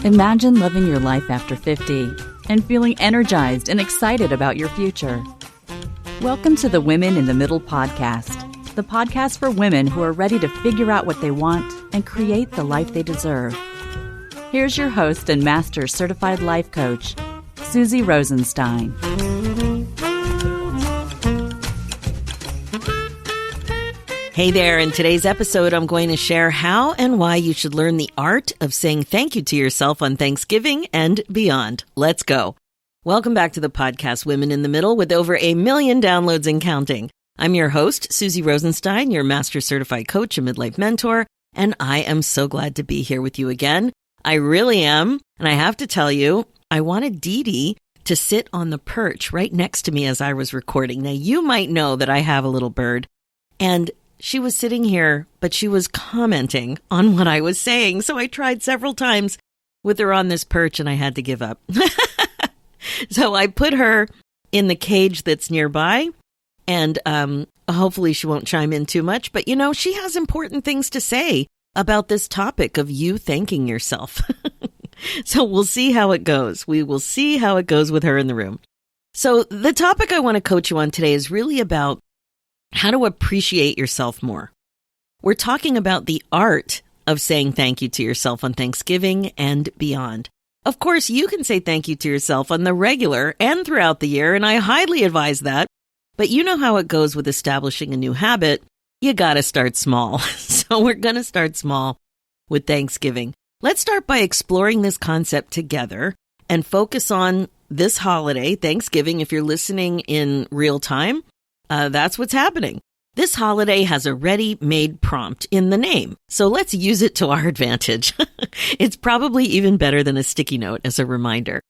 Imagine living your life after 50 and feeling energized and excited about your future. Welcome to the Women in the Middle podcast, the podcast for women who are ready to figure out what they want and create the life they deserve. Here's your host and master certified life coach, Susie Rosenstein. Hey there, in today's episode, I'm going to share how and why you should learn the art of saying thank you to yourself on Thanksgiving and beyond. Let's go. Welcome back to the podcast, Women in the Middle, with over 1 million downloads and counting. I'm your host, Susie Rosenstein, your master certified coach and midlife mentor, and I am so glad to be here with you again. I really am, and I have to tell you, I wanted Dee Dee to sit on the perch right next to me as I was recording. Now, you might know that I have a little bird, and she was sitting here, but she was commenting on what I was saying. So I tried several times with her on this perch and I had to give up. So I put her in the cage that's nearby and hopefully she won't chime in too much. But, you know, she has important things to say about this topic of you thanking yourself. So we'll see how it goes. We will see how it goes with her in the room. So the topic I want to coach you on today is really about how to appreciate yourself more. We're talking about the art of saying thank you to yourself on Thanksgiving and beyond. Of course, you can say thank you to yourself on the regular and throughout the year, and I highly advise that. But you know how it goes with establishing a new habit. You got to start small. So we're going to start small with Thanksgiving. Let's start by exploring this concept together and focus on this holiday, Thanksgiving. If you're listening in real time, that's what's happening. This holiday has a ready-made prompt in the name, so let's use it to our advantage. It's probably even better than a sticky note as a reminder.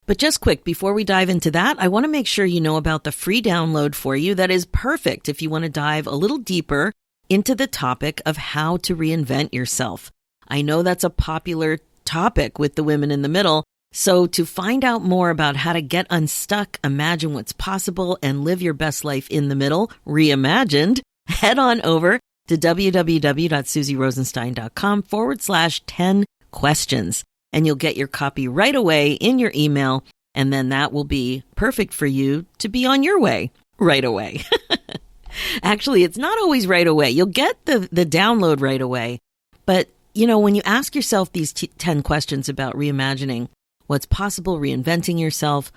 But just quick, before we dive into that, I want to make sure you know about the free download for you that is perfect if you want to dive a little deeper into the topic of how to reinvent yourself. I know that's a popular topic with the women in the middle. So to find out more about how to get unstuck, imagine what's possible, and live your best life in the middle, reimagined, head on over to www.susierosenstein.com/10 questions. And you'll get your copy right away in your email. And then that will be perfect for you to be on your way right away. Actually, it's not always right away. You'll get the download right away. But, you know, when you ask yourself these 10 questions about reimagining what's possible, reinventing yourself,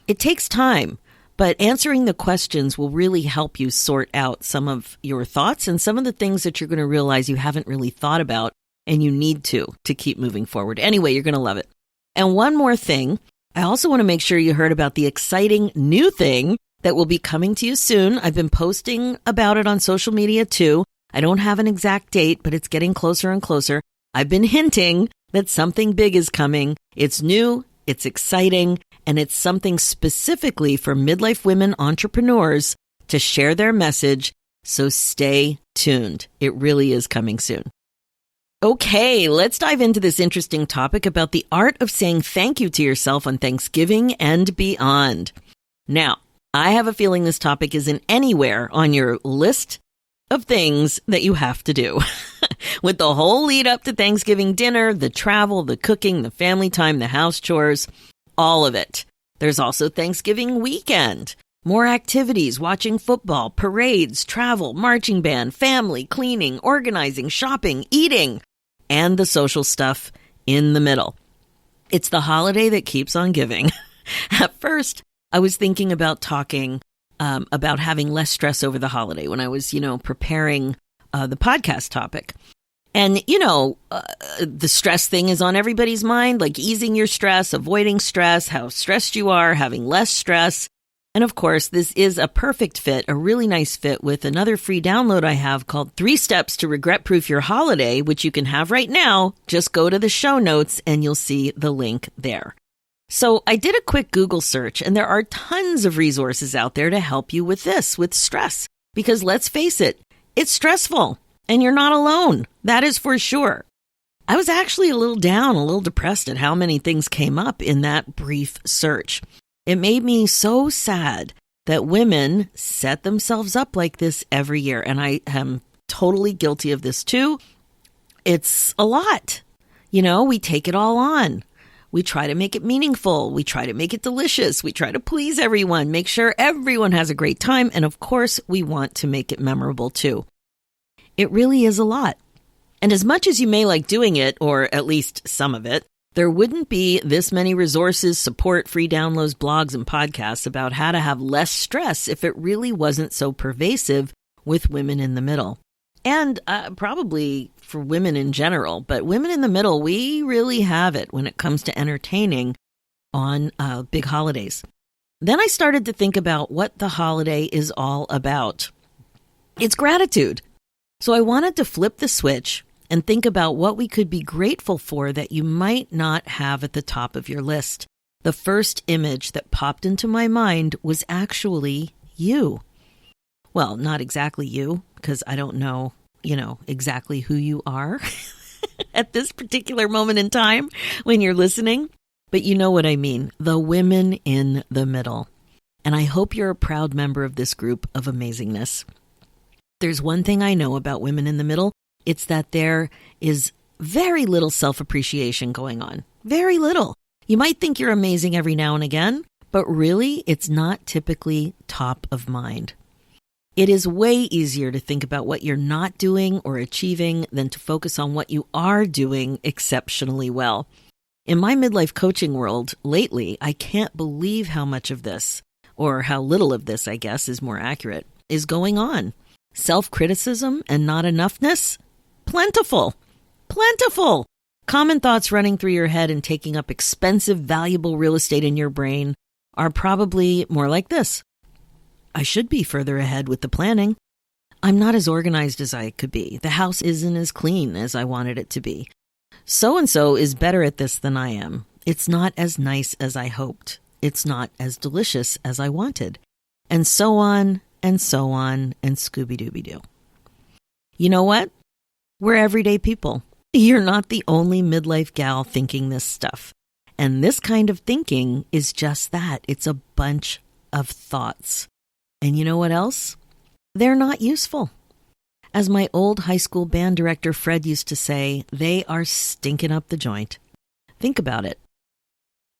it takes time, but answering the questions will really help you sort out some of your thoughts and some of the things that you're going to realize you haven't really thought about and you need to keep moving forward. Anyway, you're going to love it. And one more thing, I also want to make sure you heard about the exciting new thing that will be coming to you soon. I've been posting about it on social media too. I don't have an exact date, but it's getting closer and closer. I've been hinting that something big is coming. It's new, it's exciting, and it's something specifically for midlife women entrepreneurs to share their message. So stay tuned. It really is coming soon. Okay, let's dive into this interesting topic about the art of saying thank you to yourself on Thanksgiving and beyond. Now, I have a feeling this topic isn't anywhere on your list of things that you have to do. With the whole lead up to Thanksgiving dinner, the travel, the cooking, the family time, the house chores, all of it. There's also Thanksgiving weekend. More activities, watching football, parades, travel, marching band, family, cleaning, organizing, shopping, eating, and the social stuff in the middle. It's the holiday that keeps on giving. At first, I was thinking about talking about having less stress over the holiday when I was, preparing the podcast topic. And, the stress thing is on everybody's mind, like easing your stress, avoiding stress, how stressed you are, having less stress. And of course, this is a perfect fit, a really nice fit with another free download I have called 3 Steps to Regret-Proof Your Holiday, which you can have right now. Just go to the show notes and you'll see the link there. So I did a quick Google search, and there are tons of resources out there to help you with this, with stress. Because let's face it, it's stressful, and you're not alone. That is for sure. I was actually a little down, a little depressed at how many things came up in that brief search. It made me so sad that women set themselves up like this every year, and I am totally guilty of this too. it's a lot. We take it all on. We try to make it meaningful. We try to make it delicious. We try to please everyone, make sure everyone has a great time. And of course, we want to make it memorable too. It really is a lot. And as much as you may like doing it, or at least some of it, there wouldn't be this many resources, support, free downloads, blogs, and podcasts about how to have less stress if it really wasn't so pervasive with women in the middle. And probably for women in general, but women in the middle, we really have it when it comes to entertaining on big holidays. Then I started to think about what the holiday is all about. It's gratitude. So I wanted to flip the switch and think about what we could be grateful for that you might not have at the top of your list. The first image that popped into my mind was actually you. Well, not exactly you, because I don't know, exactly who you are at this particular moment in time when you're listening. But you know what I mean, the women in the middle. And I hope you're a proud member of this group of amazingness. There's one thing I know about women in the middle. It's that there is very little self-appreciation going on. Very little. You might think you're amazing every now and again, but really, it's not typically top of mind. It is way easier to think about what you're not doing or achieving than to focus on what you are doing exceptionally well. In my midlife coaching world lately, I can't believe how much of this, or how little of this, I guess is more accurate, is going on. Self-criticism and not enoughness? Plentiful. Plentiful. Common thoughts running through your head and taking up expensive, valuable real estate in your brain are probably more like this. I should be further ahead with the planning. I'm not as organized as I could be. The house isn't as clean as I wanted it to be. So-and-so is better at this than I am. It's not as nice as I hoped. It's not as delicious as I wanted. And so on, and so on, and Scooby-Dooby-Doo. You know what? We're everyday people. You're not the only midlife gal thinking this stuff. And this kind of thinking is just that. It's a bunch of thoughts. And you know what else? They're not useful. As my old high school band director Fred used to say, they are stinking up the joint. Think about it.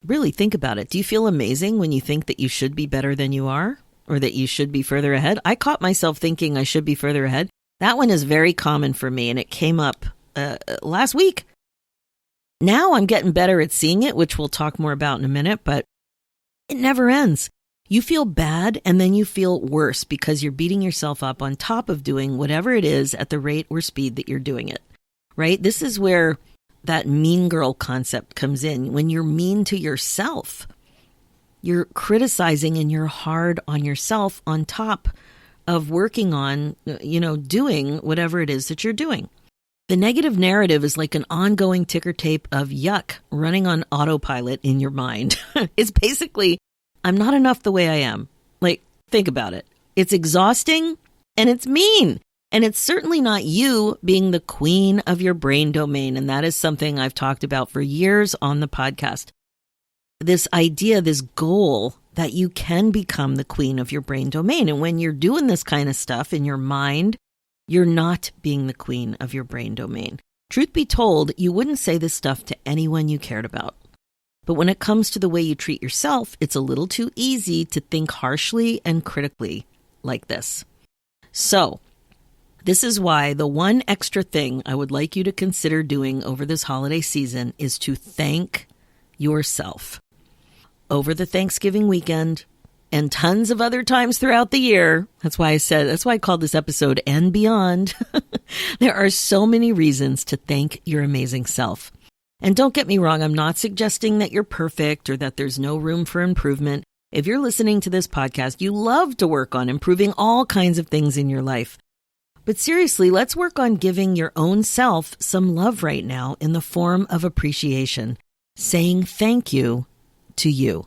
Really think about it. Do you feel amazing when you think that you should be better than you are? Or that you should be further ahead? I caught myself thinking I should be further ahead. That one is very common for me, and it came up last week. Now I'm getting better at seeing it, which we'll talk more about in a minute, but it never ends. You feel bad, and then you feel worse because you're beating yourself up on top of doing whatever it is at the rate or speed that you're doing it, right? This is where that mean girl concept comes in. When you're mean to yourself, you're criticizing and you're hard on yourself on top of working on, doing whatever it is that you're doing. The negative narrative is like an ongoing ticker tape of yuck running on autopilot in your mind. It's basically, I'm not enough the way I am. Like, think about it. It's exhausting and it's mean. And it's certainly not you being the queen of your brain domain. And that is something I've talked about for years on the podcast. This idea, this goal that you can become the queen of your brain domain. And when you're doing this kind of stuff in your mind, you're not being the queen of your brain domain. Truth be told, you wouldn't say this stuff to anyone you cared about. But when it comes to the way you treat yourself, it's a little too easy to think harshly and critically like this. So, this is why the one extra thing I would like you to consider doing over this holiday season is to thank yourself. Over the Thanksgiving weekend and tons of other times throughout the year. That's why I called this episode And Beyond. There are so many reasons to thank your amazing self. And don't get me wrong, I'm not suggesting that you're perfect or that there's no room for improvement. If you're listening to this podcast, you love to work on improving all kinds of things in your life. But seriously, let's work on giving your own self some love right now in the form of appreciation, saying thank you to you.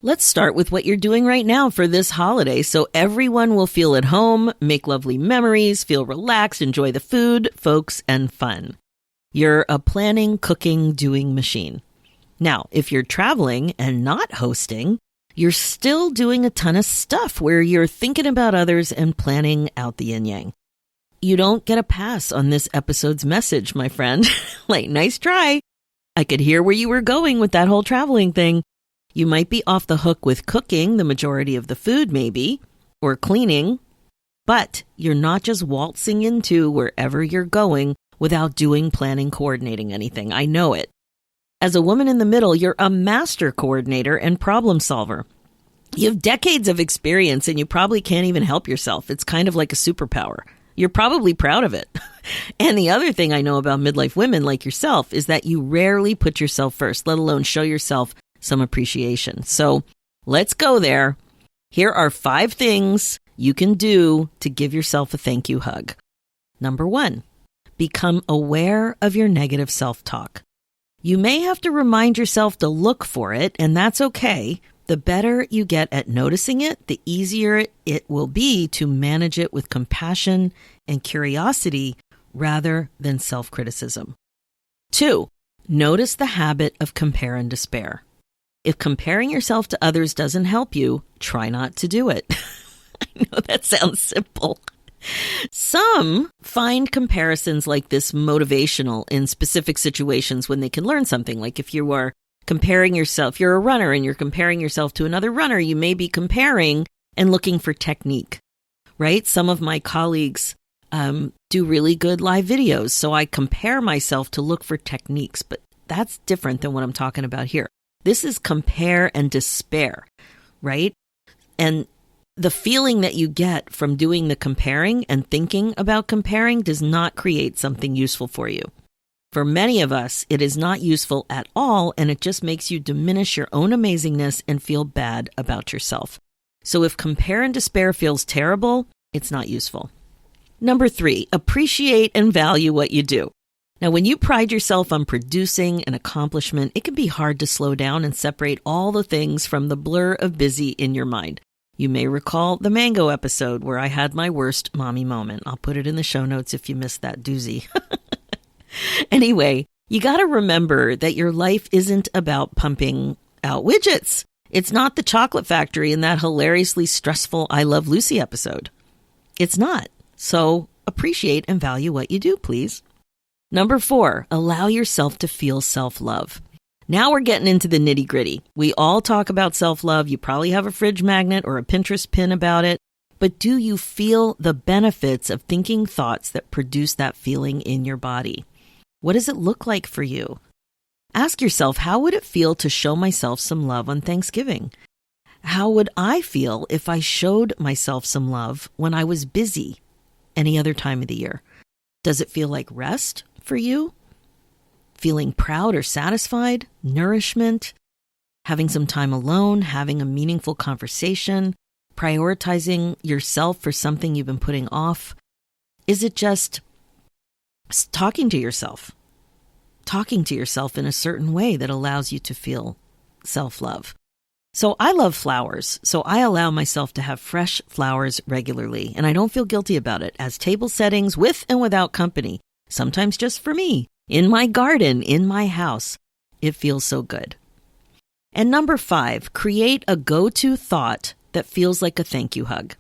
Let's start with what you're doing right now for this holiday so everyone will feel at home, make lovely memories, feel relaxed, enjoy the food, folks, and fun. You're a planning, cooking, doing machine. Now, if you're traveling and not hosting, you're still doing a ton of stuff where you're thinking about others and planning out the yin-yang. You don't get a pass on this episode's message, my friend. Like, nice try. I could hear where you were going with that whole traveling thing. You might be off the hook with cooking the majority of the food, maybe, or cleaning, but you're not just waltzing into wherever you're going without doing, planning, coordinating anything. I know it. As a woman in the middle, you're a master coordinator and problem solver. You have decades of experience and you probably can't even help yourself. It's kind of like a superpower. You're probably proud of it. And the other thing I know about midlife women like yourself is that you rarely put yourself first, let alone show yourself some appreciation. So let's go there. Here are 5 things you can do to give yourself a thank you hug. Number 1, become aware of your negative self-talk. You may have to remind yourself to look for it, and that's okay. The better you get at noticing it, the easier it will be to manage it with compassion and curiosity rather than self-criticism. 2, notice the habit of compare and despair. If comparing yourself to others doesn't help you, try not to do it. I know that sounds simple. Some find comparisons like this motivational in specific situations when they can learn something. Like if you are comparing yourself, you're a runner and you're comparing yourself to another runner, you may be comparing and looking for technique, right? Some of my colleagues do really good live videos, so I compare myself to look for techniques, but that's different than what I'm talking about here. This is compare and despair, right? And the feeling that you get from doing the comparing and thinking about comparing does not create something useful for you. For many of us, it is not useful at all, and it just makes you diminish your own amazingness and feel bad about yourself. So if compare and despair feels terrible, it's not useful. Number 3, appreciate and value what you do. Now, when you pride yourself on producing an accomplishment, it can be hard to slow down and separate all the things from the blur of busy in your mind. You may recall the mango episode where I had my worst mommy moment. I'll put it in the show notes if you missed that doozy. Anyway, you got to remember that your life isn't about pumping out widgets. It's not the chocolate factory in that hilariously stressful I Love Lucy episode. It's not. So appreciate and value what you do, please. Number 4, allow yourself to feel self-love. Now we're getting into the nitty-gritty. We all talk about self-love. You probably have a fridge magnet or a Pinterest pin about it. But do you feel the benefits of thinking thoughts that produce that feeling in your body? What does it look like for you? Ask yourself, how would it feel to show myself some love on Thanksgiving? How would I feel if I showed myself some love when I was busy any other time of the year? Does it feel like rest for you? Feeling proud or satisfied? Nourishment? Having some time alone? Having a meaningful conversation? Prioritizing yourself for something you've been putting off? Is it just talking to yourself? Talking to yourself in a certain way that allows you to feel self-love. So I love flowers, so I allow myself to have fresh flowers regularly, and I don't feel guilty about it, as table settings with and without company, sometimes just for me, in my garden, in my house. It feels so good. And number 5, create a go-to thought that feels like a thank you hug.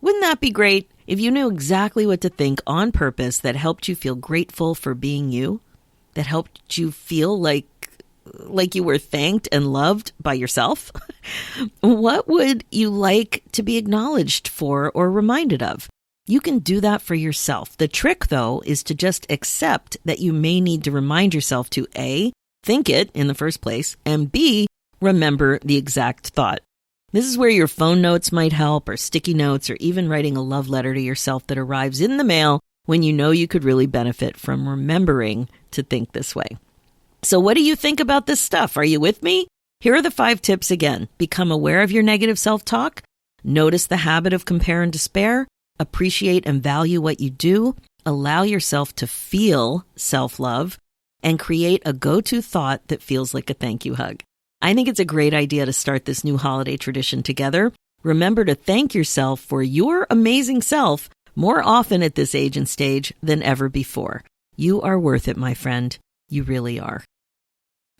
Wouldn't that be great if you knew exactly what to think on purpose that helped you feel grateful for being you, that helped you feel like you were thanked and loved by yourself? What would you like to be acknowledged for or reminded of? You can do that for yourself. The trick, though, is to just accept that you may need to remind yourself to A, think it in the first place, and B, remember the exact thought. This is where your phone notes might help, or sticky notes, or even writing a love letter to yourself that arrives in the mail when you know you could really benefit from remembering to think this way. So what do you think about this stuff? Are you with me? Here are the 5 tips again. Become aware of your negative self-talk. Notice the habit of compare and despair. Appreciate and value what you do. Allow yourself to feel self-love. And create a go-to thought that feels like a thank you hug. I think it's a great idea to start this new holiday tradition together. Remember to thank yourself for your amazing self more often at this age and stage than ever before. You are worth it, my friend. You really are.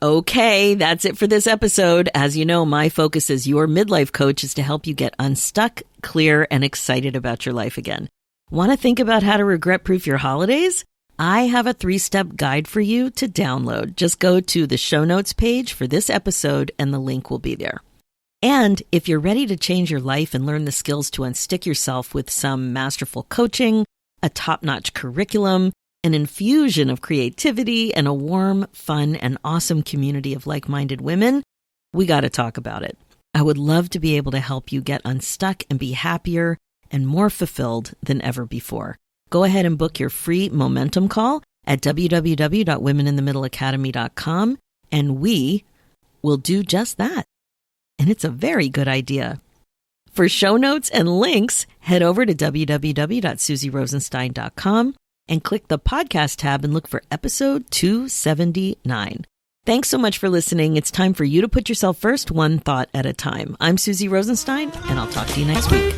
Okay, that's it for this episode. As you know, my focus as your midlife coach is to help you get unstuck, clear, and excited about your life again. Want to think about how to regret-proof your holidays? I have a 3-step guide for you to download. Just go to the show notes page for this episode and the link will be there. And if you're ready to change your life and learn the skills to unstick yourself with some masterful coaching, a top-notch curriculum, an infusion of creativity, and a warm, fun, and awesome community of like-minded women, we got to talk about it. I would love to be able to help you get unstuck and be happier and more fulfilled than ever before. Go ahead and book your free momentum call at www.womeninthemiddleacademy.com, and we will do just that. And it's a very good idea. For show notes and links, head over to www.susierosenstein.com and click the podcast tab and look for episode 279. Thanks so much for listening. It's time for you to put yourself first, one thought at a time. I'm Susie Rosenstein, and I'll talk to you next week.